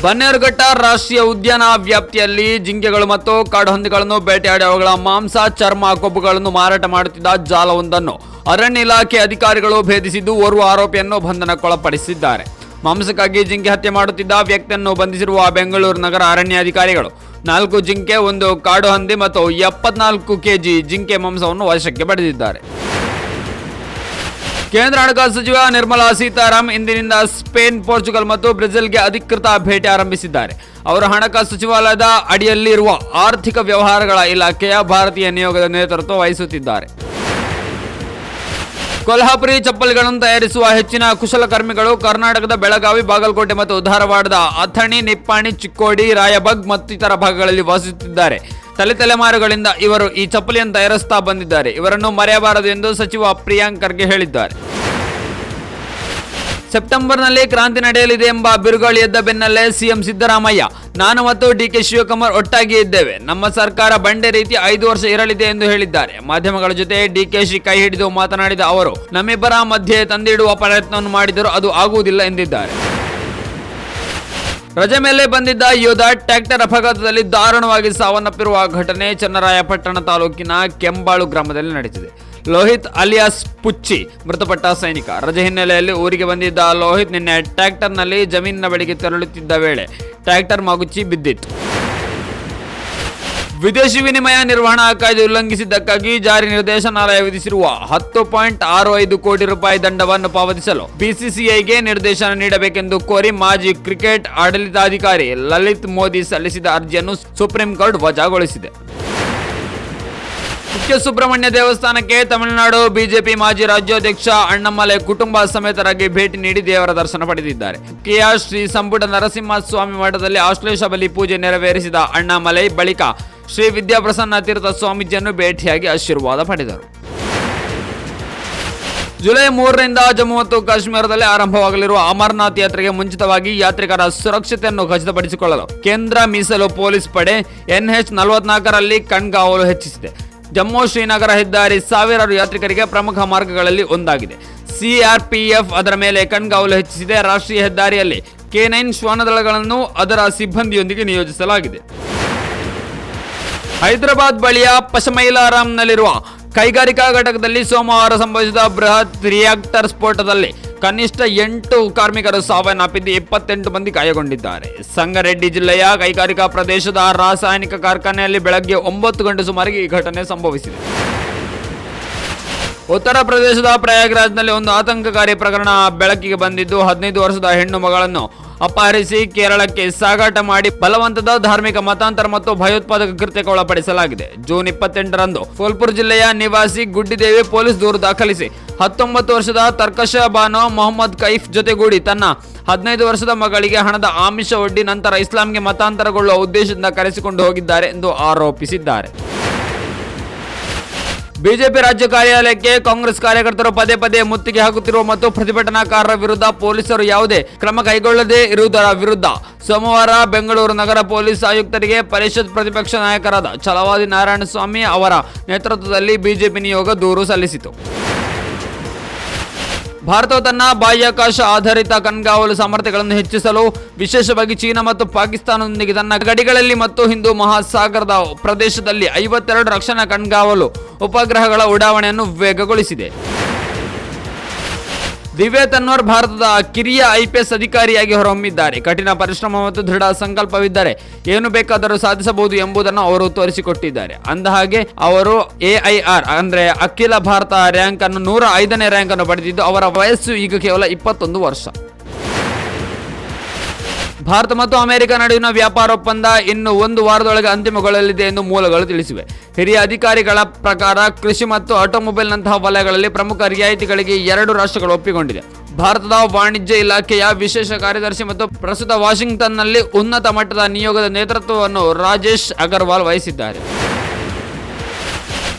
ಬನ್ನೇರುಘಟ್ಟ ರಾಷ್ಟ್ರೀಯ ಉದ್ಯಾನ ವ್ಯಾಪ್ತಿಯಲ್ಲಿ ಜಿಂಕೆಗಳು ಮತ್ತು ಕಾಡುಹಂದಿಗಳನ್ನು ಬೇಟೆಯಾಡಿ ಅವುಗಳ ಮಾಂಸ, ಚರ್ಮ, ಕೊಬ್ಬುಗಳನ್ನು ಮಾರಾಟ ಮಾಡುತ್ತಿದ್ದ ಜಾಲವೊಂದನ್ನು ಅರಣ್ಯ ಇಲಾಖೆ ಅಧಿಕಾರಿಗಳು ಭೇದಿಸಿದ್ದು ಓರ್ವ ಆರೋಪಿಯನ್ನು ಬಂಧನಕ್ಕೊಳಪಡಿಸಿದ್ದಾರೆ. ಮಾಂಸಕ್ಕಾಗಿ ಜಿಂಕೆ ಹತ್ಯೆ ಮಾಡುತ್ತಿದ್ದ ವ್ಯಕ್ತಿಯನ್ನು ಬಂಧಿಸಿರುವ ಬೆಂಗಳೂರು ನಗರ ಅರಣ್ಯಾಧಿಕಾರಿಗಳು 4 ಜಿಂಕೆ, 1 ಕಾಡು ಹಂದಿ ಮತ್ತು 74 ಕೆಜಿ ಜಿಂಕೆ ಮಾಂಸವನ್ನು ವಶಕ್ಕೆ ಪಡೆದಿದ್ದಾರೆ. ಕೇಂದ್ರ ಹಣಕಾಸು ಸಚಿವ ನಿರ್ಮಲಾ ಸೀತಾರಾಮನ್ ಇಂದಿನಿಂದ ಸ್ಪೇನ್, ಪೋರ್ಚುಗಲ್ ಮತ್ತು ಬ್ರೆಜಿಲ್ಗೆ ಅಧಿಕೃತ ಭೇಟಿ ಆರಂಭಿಸಿದ್ದಾರೆ. ಅವರು ಹಣಕಾಸು ಸಚಿವಾಲಯದ ಅಡಿಯಲ್ಲಿರುವ ಆರ್ಥಿಕ ವ್ಯವಹಾರಗಳ ಇಲಾಖೆಯ ಭಾರತೀಯ ನಿಯೋಗದ ನೇತೃತ್ವ ವಹಿಸುತ್ತಿದ್ದಾರೆ. ಕೊಲ್ಹಾಪುರಿ ಚಪ್ಪಲಿಗಳನ್ನು ತಯಾರಿಸುವ ಹೆಚ್ಚಿನ ಕುಶಲಕರ್ಮಿಗಳು ಕರ್ನಾಟಕದ ಬೆಳಗಾವಿ, ಬಾಗಲಕೋಟೆ ಮತ್ತು ಧಾರವಾಡದ ಅಥಣಿ, ನಿಪ್ಪಾಣಿ, ಚಿಕ್ಕೋಡಿ, ರಾಯಬಾಗ್ ಮತ್ತಿತರ ಭಾಗಗಳಲ್ಲಿ ವಾಸಿಸುತ್ತಿದ್ದಾರೆ. ತಲೆಮಾರುಗಳಿಂದ ಇವರು ಈ ಚಪ್ಪಲಿಯನ್ನು ತಯಾರಿಸುತ್ತಾ ಬಂದಿದ್ದಾರೆ. ಇವರನ್ನು ಮರೆಯಬಾರದು ಎಂದು ಸಚಿವ ಪ್ರಿಯಾಂಕ್ ಖರ್ಗೆ ಹೇಳಿದ್ದಾರೆ. ಸೆಪ್ಟೆಂಬರ್ನಲ್ಲಿ ಕ್ರಾಂತಿ ನಡೆಯಲಿದೆ ಎಂಬ ಬಿರುಗಾಳಿ ಎದ್ದ ಬೆನ್ನಲ್ಲೇ ಸಿಎಂ ಸಿದ್ದರಾಮಯ್ಯ, ನಾನು ಮತ್ತು ಡಿಕೆ ಶಿವಕುಮಾರ್ ಒಟ್ಟಾಗಿ ಇದ್ದೇವೆ. ನಮ್ಮ ಸರ್ಕಾರ ಬಂಡೆ ರೀತಿ 5 ವರ್ಷ ಇರಲಿದೆ ಎಂದು ಹೇಳಿದ್ದಾರೆ. ಮಾಧ್ಯಮಗಳ ಜೊತೆ ಡಿಕೆಶಿ ಕೈ ಹಿಡಿದು ಮಾತನಾಡಿದ ಅವರು, ನಮ್ಮಿಬ್ಬರ ಮಧ್ಯೆ ತಂದಿಡುವ ಪ್ರಯತ್ನವನ್ನು ಮಾಡಿದರೂ ಅದು ಆಗುವುದಿಲ್ಲ ಎಂದಿದ್ದಾರೆ. ರಜೆ ಮೇಲೆ ಬಂದಿದ್ದ ಯೋಧ ಟ್ರ್ಯಾಕ್ಟರ್ ಅಪಘಾತದಲ್ಲಿ ದಾರುಣವಾಗಿ ಸಾವನ್ನಪ್ಪಿರುವ ಘಟನೆ ಚನ್ನರಾಯಪಟ್ಟಣ ತಾಲೂಕಿನ ಕೆಂಬಾಳು ಗ್ರಾಮದಲ್ಲಿ ನಡೆದಿದೆ. ಲೋಹಿತ್ ಅಲಿಯಾಸ್ ಪುಚ್ಚಿ ಮೃತಪಟ್ಟ ಸೈನಿಕ. ರಜೆ ಹಿನ್ನೆಲೆಯಲ್ಲಿ ಊರಿಗೆ ಬಂದಿದ್ದ ಲೋಹಿತ್ ನಿನ್ನೆ ಟ್ರ್ಯಾಕ್ಟರ್ನಲ್ಲಿ ಜಮೀನಿನ ಬಳಿಗೆ ತೆರಳುತ್ತಿದ್ದ ವೇಳೆ ಟ್ರ್ಯಾಕ್ಟರ್ ಮಗುಚಿ ಬಿದ್ದಿತ್ತು. ವಿದೇಶಿ ವಿನಿಮಯ ನಿರ್ವಹಣಾ ಕಾಯ್ದೆ ಉಲ್ಲಂಘಿಸಿದ್ದಕ್ಕಾಗಿ ಜಾರಿ ನಿರ್ದೇಶನಾಲಯ ವಿಧಿಸಿರುವ 10.65 ಕೋಟಿ ರೂಪಾಯಿ ದಂಡವನ್ನು ಪಾವತಿಸಲು ಬಿಸಿಸಿಐಗೆ ನಿರ್ದೇಶನ ನೀಡಬೇಕೆಂದು ಕೋರಿ ಮಾಜಿ ಕ್ರಿಕೆಟ್ ಆಡಳಿತಾಧಿಕಾರಿ ಲಲಿತ್ ಮೋದಿ ಸಲ್ಲಿಸಿದ ಅರ್ಜಿಯನ್ನು ಸುಪ್ರೀಂ ಕೋರ್ಟ್ ವಜಾಗೊಳಿಸಿದೆ. ಕುಕ್ಕೆ ಸುಬ್ರಹ್ಮಣ್ಯ ದೇವಸ್ಥಾನಕ್ಕೆ ತಮಿಳುನಾಡು ಬಿಜೆಪಿ ಮಾಜಿ ರಾಜ್ಯಾಧ್ಯಕ್ಷ ಅಣ್ಣಾಮಲೈ ಕುಟುಂಬ ಸಮೇತರಾಗಿ ಭೇಟಿ ನೀಡಿ ದೇವರ ದರ್ಶನ ಪಡೆದಿದ್ದಾರೆ. ಕುಕ್ಕೆಯ ಶ್ರೀ ಸಂಪುಟ ನರಸಿಂಹಸ್ವಾಮಿ ಮಠದಲ್ಲಿ ಆಶ್ಲೇಷ ಬಲಿ ಪೂಜೆ ನೆರವೇರಿಸಿದ ಅಣ್ಣಾಮಲೈ ಬಳಿಕ ಶ್ರೀ ವಿದ್ಯಾಪ್ರಸನ್ನ ತೀರ್ಥ ಸ್ವಾಮೀಜಿಯನ್ನು ಭೇಟಿಯಾಗಿ ಆಶೀರ್ವಾದ ಪಡೆದರು. ಜುಲೈ 3ರಿಂದ ಜಮ್ಮು ಮತ್ತು ಕಾಶ್ಮೀರದಲ್ಲಿ ಆರಂಭವಾಗಲಿರುವ ಅಮರನಾಥ್ ಯಾತ್ರೆಗೆ ಮುಂಚಿತವಾಗಿ ಯಾತ್ರಿಕರ ಸುರಕ್ಷತೆಯನ್ನು ಖಚಿತಪಡಿಸಿಕೊಳ್ಳಲು ಕೇಂದ್ರ ಮೀಸಲು ಪೊಲೀಸ್ ಪಡೆ NH-44ರಲ್ಲಿ ಕಣ್ಗಾವಲು ಹೆಚ್ಚಿಸಿದೆ. ಜಮ್ಮು ಶ್ರೀನಗರ ಹೆದ್ದಾರಿ ಸಾವಿರಾರು ಯಾತ್ರಿಕರಿಗೆ ಪ್ರಮುಖ ಮಾರ್ಗಗಳಲ್ಲಿ ಒಂದಾಗಿದೆ. ಸಿಆರ್ಪಿಎಫ್ ಅದರ ಮೇಲೆ ಕಣ್ಗಾವಲು ಹೆಚ್ಚಿಸಿದೆ. ರಾಷ್ಟ್ರೀಯ ಹೆದ್ದಾರಿಯಲ್ಲಿ K9 ಶ್ವಾನದಳಗಳನ್ನು ಅದರ ಸಿಬ್ಬಂದಿಯೊಂದಿಗೆ ನಿಯೋಜಿಸಲಾಗಿದೆ. ಹೈದರಾಬಾದ್ ಬಳಿಯ ಪಶಮೈಲಾರಾಂನಲ್ಲಿರುವ ಕೈಗಾರಿಕಾ ಘಟಕದಲ್ಲಿ ಸೋಮವಾರ ಸಂಭವಿಸಿದ ಬೃಹತ್ ರಿಯಾಕ್ಟರ್ ಸ್ಫೋಟದಲ್ಲಿ ಕನಿಷ್ಠ 8 ಕಾರ್ಮಿಕರು ಸಾವನ್ನಪ್ಪಿದ್ದು 28 ಮಂದಿ ಗಾಯಗೊಂಡಿದ್ದಾರೆ. ಸಂಗಾರೆಡ್ಡಿ ಜಿಲ್ಲೆಯ ಕೈಗಾರಿಕಾ ಪ್ರದೇಶದ ರಾಸಾಯನಿಕ ಕಾರ್ಖಾನೆಯಲ್ಲಿ ಬೆಳಗ್ಗೆ 9 ಗಂಟೆ ಸುಮಾರಿಗೆ ಈ ಘಟನೆ ಸಂಭವಿಸಿದೆ. ಉತ್ತರ ಪ್ರದೇಶದ ಪ್ರಯಾಗ್ರಾಜ್ನಲ್ಲಿ ಒಂದು ಆತಂಕಕಾರಿ ಪ್ರಕರಣ ಬೆಳಕಿಗೆ ಬಂದಿದ್ದು, 15 ವರ್ಷದ ಹೆಣ್ಣು ಮಗಳನ್ನು ಅಪಹರಿಸಿ ಕೇರಳಕ್ಕೆ ಸಾಗಾಟ ಮಾಡಿ ಬಲವಂತದ ಧಾರ್ಮಿಕ ಮತಾಂತರ ಮತ್ತು ಭಯೋತ್ಪಾದಕ ಕೃತ್ಯಕ್ಕೆ ಒಳಪಡಿಸಲಾಗಿದೆ. ಜೂನ್ 28ರಂದು ಫೂಲ್ಪುರ್ ಜಿಲ್ಲೆಯ ನಿವಾಸಿ ಗುಡ್ಡಿದೇವಿ ಪೊಲೀಸ್ ದೂರು ದಾಖಲಿಸಿ 19 ವರ್ಷದ ತರ್ಕಶ ಬಾನೋ ಮೊಹಮ್ಮದ್ ಕೈಫ್ ಜೊತೆಗೂಡಿ ತನ್ನ 15 ವರ್ಷದ ಮಗಳಿಗೆ ಹಣದ ಆಮಿಷ ಒಡ್ಡಿ ನಂತರ ಇಸ್ಲಾಂಗೆ ಮತಾಂತರಗೊಳ್ಳುವ ಉದ್ದೇಶದಿಂದ ಕರೆಸಿಕೊಂಡು ಹೋಗಿದ್ದಾರೆ ಎಂದು ಆರೋಪಿಸಿದ್ದಾರೆ. ಬಿಜೆಪಿ ರಾಜ್ಯ ಕಾರ್ಯಾಲಯಕ್ಕೆ ಕಾಂಗ್ರೆಸ್ ಕಾರ್ಯಕರ್ತರು ಪದೇ ಪದೇ ಮುತ್ತಿಗೆ ಹಾಕುತ್ತಿರುವ ಮತ್ತು ಪ್ರತಿಭಟನಾಕಾರರ ವಿರುದ್ಧ ಪೊಲೀಸರು ಯಾವುದೇ ಕ್ರಮ ಕೈಗೊಳ್ಳದೇ ಇರುವುದರ ವಿರುದ್ಧ ಸೋಮವಾರ ಬೆಂಗಳೂರು ನಗರ ಪೊಲೀಸ್ ಆಯುಕ್ತರಿಗೆ ಪರಿಷತ್ ಪ್ರತಿಪಕ್ಷ ನಾಯಕರಾದ ಛಲವಾದಿ ನಾರಾಯಣಸ್ವಾಮಿ ಅವರ ನೇತೃತ್ವದಲ್ಲಿ ಬಿಜೆಪಿ ನಿಯೋಗ ದೂರು ಸಲ್ಲಿಸಿತು. ಭಾರತವು ತನ್ನ ಬಾಹ್ಯಾಕಾಶ ಆಧಾರಿತ ಕಣ್ಗಾವಲು ಸಾಮರ್ಥ್ಯಗಳನ್ನು ಹೆಚ್ಚಿಸಲು ವಿಶೇಷವಾಗಿ ಚೀನಾ ಮತ್ತು ಪಾಕಿಸ್ತಾನದೊಂದಿಗೆ ತನ್ನ ಗಡಿಗಳಲ್ಲಿ ಮತ್ತು ಹಿಂದೂ ಮಹಾಸಾಗರದ ಪ್ರದೇಶದಲ್ಲಿ 52 ರಕ್ಷಣಾ ಕಣ್ಗಾವಲು ಉಪಗ್ರಹಗಳ ಉಡಾವಣೆಯನ್ನು ವೇಗಗೊಳಿಸಿದೆ. ದಿವ್ಯಾ ತನ್ವರ್ ಭಾರತದ ಕಿರಿಯ IPS ಅಧಿಕಾರಿಯಾಗಿ ಹೊರಹೊಮ್ಮಿದ್ದಾರೆ. ಕಠಿಣ ಪರಿಶ್ರಮ ಮತ್ತು ದೃಢ ಸಂಕಲ್ಪವಿದ್ದರೆ ಏನು ಬೇಕಾದರೂ ಸಾಧಿಸಬಹುದು ಎಂಬುದನ್ನು ಅವರು ತೋರಿಸಿಕೊಟ್ಟಿದ್ದಾರೆ. ಅಂದಹಾಗೆ ಅವರು AIR ಅಂದ್ರೆ ಅಖಿಲ ಭಾರತ ರ್ಯಾಂಕ್ ಅನ್ನು 105ನೇ ರ್ಯಾಂಕ್ ಅನ್ನು ಪಡೆದಿದ್ದು, ಅವರ ವಯಸ್ಸು ಈಗ ಕೇವಲ 21 ವರ್ಷ. ಭಾರತ ಮತ್ತು ಅಮೆರಿಕ ನಡುವಿನ ವ್ಯಾಪಾರ ಒಪ್ಪಂದ ಇನ್ನು 1 ವಾರದೊಳಗೆ ಅಂತಿಮಗೊಳ್ಳಲಿದೆ ಎಂದು ಮೂಲಗಳು ತಿಳಿಸಿವೆ. ಹಿರಿಯ ಅಧಿಕಾರಿಗಳ ಪ್ರಕಾರ ಕೃಷಿ ಮತ್ತು ಆಟೋಮೊಬೈಲ್ನಂತಹ ವಲಯಗಳಲ್ಲಿ ಪ್ರಮುಖ ರಿಯಾಯಿತಿಗಳಿಗೆ 2 ರಾಷ್ಟ್ರಗಳು ಒಪ್ಪಿಕೊಂಡಿದೆ. ಭಾರತದ ವಾಣಿಜ್ಯ ಇಲಾಖೆಯ ವಿಶೇಷ ಕಾರ್ಯದರ್ಶಿ ಮತ್ತು ಪ್ರಸ್ತುತ ವಾಷಿಂಗ್ಟನ್ನಲ್ಲಿ ಉನ್ನತ ಮಟ್ಟದ ನಿಯೋಗದ ನೇತೃತ್ವವನ್ನು ರಾಜೇಶ್ ಅಗರ್ವಾಲ್ ವಹಿಸಿದ್ದಾರೆ.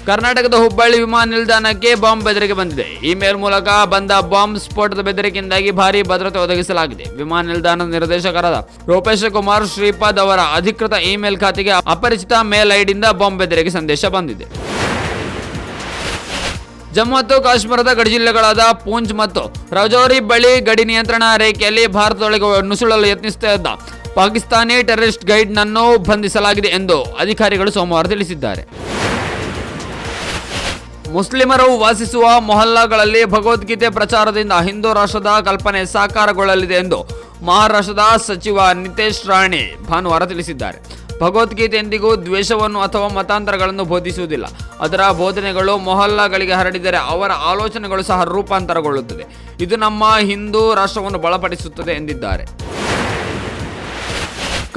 ಕರ್ನಾಟಕದ ಹುಬ್ಬಳ್ಳಿ ವಿಮಾನ ನಿಲ್ದಾಣಕ್ಕೆ ಬಾಂಬ್ ಬೆದರಿಕೆ ಬಂದಿದೆ. ಇಮೇಲ್ ಮೂಲಕ ಬಂದ ಬಾಂಬ್ ಸ್ಫೋಟದ ಬೆದರಿಕೆಯಿಂದಾಗಿ ಭಾರೀ ಭದ್ರತೆ ಒದಗಿಸಲಾಗಿದೆ. ವಿಮಾನ ನಿಲ್ದಾಣದ ನಿರ್ದೇಶಕರಾದ ರೂಪೇಶ್ ಕುಮಾರ್ ಶ್ರೀಪಾದ್ ಅವರ ಅಧಿಕೃತ ಇಮೇಲ್ ಖಾತೆಗೆ ಅಪರಿಚಿತ ಮೇಲ್ ಐಡಿಯಿಂದ ಬಾಂಬ್ ಬೆದರಿಕೆ ಸಂದೇಶ ಬಂದಿದೆ. ಜಮ್ಮು ಮತ್ತು ಕಾಶ್ಮೀರದ ಗಡಿ ಜಿಲ್ಲೆಗಳಾದ ಪೂಂಚ್ ಮತ್ತು ರಜೌರಿ ಬಳಿ ಗಡಿ ನಿಯಂತ್ರಣ ರೇಖೆಯಲ್ಲಿ ಭಾರತದೊಳಗೆ ನುಸುಳಲು ಯತ್ನಿಸುತ್ತಿದ್ದ ಪಾಕಿಸ್ತಾನಿ ಟೆರರಿಸ್ಟ್ ಗೈಡ್ನನ್ನು ಬಂಧಿಸಲಾಗಿದೆ ಎಂದು ಅಧಿಕಾರಿಗಳು ಸೋಮವಾರ ತಿಳಿಸಿದ್ದಾರೆ. ಮುಸ್ಲಿಮರು ವಾಸಿಸುವ ಮೊಹಲ್ಲಾಗಳಲ್ಲಿ ಭಗವದ್ಗೀತೆ ಪ್ರಚಾರದಿಂದ ಹಿಂದೂ ರಾಷ್ಟ್ರದ ಕಲ್ಪನೆ ಸಾಕಾರಗೊಳ್ಳಲಿದೆ ಎಂದು ಮಹಾರಾಷ್ಟ್ರದ ಸಚಿವ ನಿತೇಶ್ ರಾಣೆ ಭಾನುವಾರ ತಿಳಿಸಿದ್ದಾರೆ. ಭಗವದ್ಗೀತೆ ಎಂದಿಗೂ ದ್ವೇಷವನ್ನು ಅಥವಾ ಮತಾಂತರಗಳನ್ನು ಬೋಧಿಸುವುದಿಲ್ಲ. ಅದರ ಬೋಧನೆಗಳು ಮೊಹಲ್ಲಾಗಳಿಗೆ ಹರಡಿದರೆ ಅವರ ಆಲೋಚನೆಗಳು ಸಹ ರೂಪಾಂತರಗೊಳ್ಳುತ್ತದೆ. ಇದು ನಮ್ಮ ಹಿಂದೂ ರಾಷ್ಟ್ರವನ್ನು ಬಲಪಡಿಸುತ್ತದೆ ಎಂದಿದ್ದಾರೆ.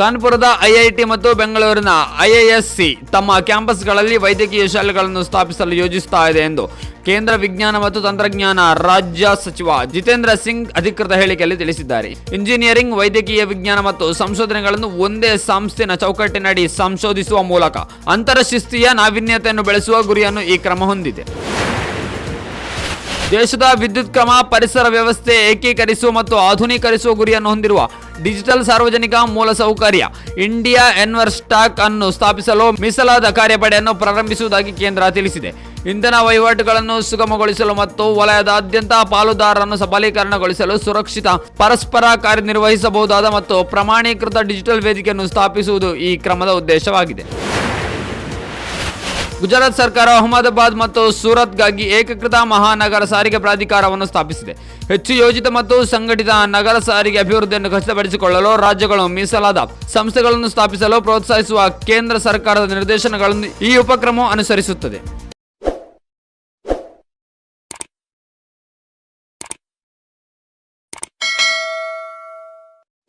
ಕಾನ್ಪುರದ ಐಐಟಿ ಮತ್ತು ಬೆಂಗಳೂರಿನ ಐಐಎಸ್ಸಿ ತಮ್ಮ ಕ್ಯಾಂಪಸ್ಗಳಲ್ಲಿ ವೈದ್ಯಕೀಯ ಶಾಲೆಗಳನ್ನು ಸ್ಥಾಪಿಸಲು ಯೋಜಿಸುತ್ತಾ ಇದೆ ಎಂದು ಕೇಂದ್ರ ವಿಜ್ಞಾನ ಮತ್ತು ತಂತ್ರಜ್ಞಾನ ರಾಜ್ಯ ಸಚಿವ ಜಿತೇಂದ್ರ ಸಿಂಗ್ ಅಧಿಕೃತ ಹೇಳಿಕೆಯಲ್ಲಿ ತಿಳಿಸಿದ್ದಾರೆ. ಇಂಜಿನಿಯರಿಂಗ್, ವೈದ್ಯಕೀಯ ವಿಜ್ಞಾನ ಮತ್ತು ಸಂಶೋಧನೆಗಳನ್ನು ಒಂದೇ ಸಂಸ್ಥೆನ ಚೌಕಟ್ಟಿನಡಿ ಸಂಶೋಧಿಸುವ ಮೂಲಕ ಅಂತರಶಿಸ್ತೀಯ ನಾವೀನ್ಯತೆಯನ್ನು ಬೆಳೆಸುವ ಗುರಿಯನ್ನು ಈ ಕ್ರಮ ಹೊಂದಿದೆ. ದೇಶದ ವಿದ್ಯುತ್ ಕ್ರಮ, ಪರಿಸರ ವ್ಯವಸ್ಥೆ ಏಕೀಕರಿಸುವ ಮತ್ತು ಆಧುನೀಕರಿಸುವ ಗುರಿಯನ್ನು ಹೊಂದಿರುವ ಡಿಜಿಟಲ್ ಸಾರ್ವಜನಿಕ ಮೂಲಸೌಕರ್ಯ ಇಂಡಿಯಾ ಎನ್ವರ್ಸ್ಟಾಕ್ ಅನ್ನು ಸ್ಥಾಪಿಸಲು ಮೀಸಲಾದ ಕಾರ್ಯಪಡೆಯನ್ನು ಪ್ರಾರಂಭಿಸುವುದಾಗಿ ಕೇಂದ್ರ ತಿಳಿಸಿದೆ. ಇಂಧನ ವಹಿವಾಟುಗಳನ್ನು ಸುಗಮಗೊಳಿಸಲು ಮತ್ತು ವಲಯದಾದ್ಯಂತ ಪಾಲುದಾರರನ್ನು ಸಬಲೀಕರಣಗೊಳಿಸಲು ಸುರಕ್ಷಿತ, ಪರಸ್ಪರ ಕಾರ್ಯನಿರ್ವಹಿಸಬಹುದಾದ ಮತ್ತು ಪ್ರಮಾಣೀಕೃತ ಡಿಜಿಟಲ್ ವೇದಿಕೆಯನ್ನು ಸ್ಥಾಪಿಸುವುದು ಈ ಕ್ರಮದ ಉದ್ದೇಶವಾಗಿದೆ. ಗುಜರಾತ್ ಸರ್ಕಾರ ಅಹಮದಾಬಾದ್ ಮತ್ತು ಸೂರತ್ಗಾಗಿ ಏಕೀಕೃತ ಮಹಾನಗರ ಸಾರಿಗೆ ಪ್ರಾಧಿಕಾರವನ್ನು ಸ್ಥಾಪಿಸಿದೆ. ಹೆಚ್ಚು ಯೋಜಿತ ಮತ್ತು ಸಂಘಟಿತ ನಗರ ಸಾರಿಗೆ ಅಭಿವೃದ್ಧಿಯನ್ನು ಖಚಿತಪಡಿಸಿಕೊಳ್ಳಲು ರಾಜ್ಯಗಳು ಮೀಸಲಾದ ಸಂಸ್ಥೆಗಳನ್ನು ಸ್ಥಾಪಿಸಲು ಪ್ರೋತ್ಸಾಹಿಸುವ ಕೇಂದ್ರ ಸರ್ಕಾರದ ನಿರ್ದೇಶನಗಳನ್ನು ಈ ಉಪಕ್ರಮವು ಅನುಸರಿಸುತ್ತದೆ.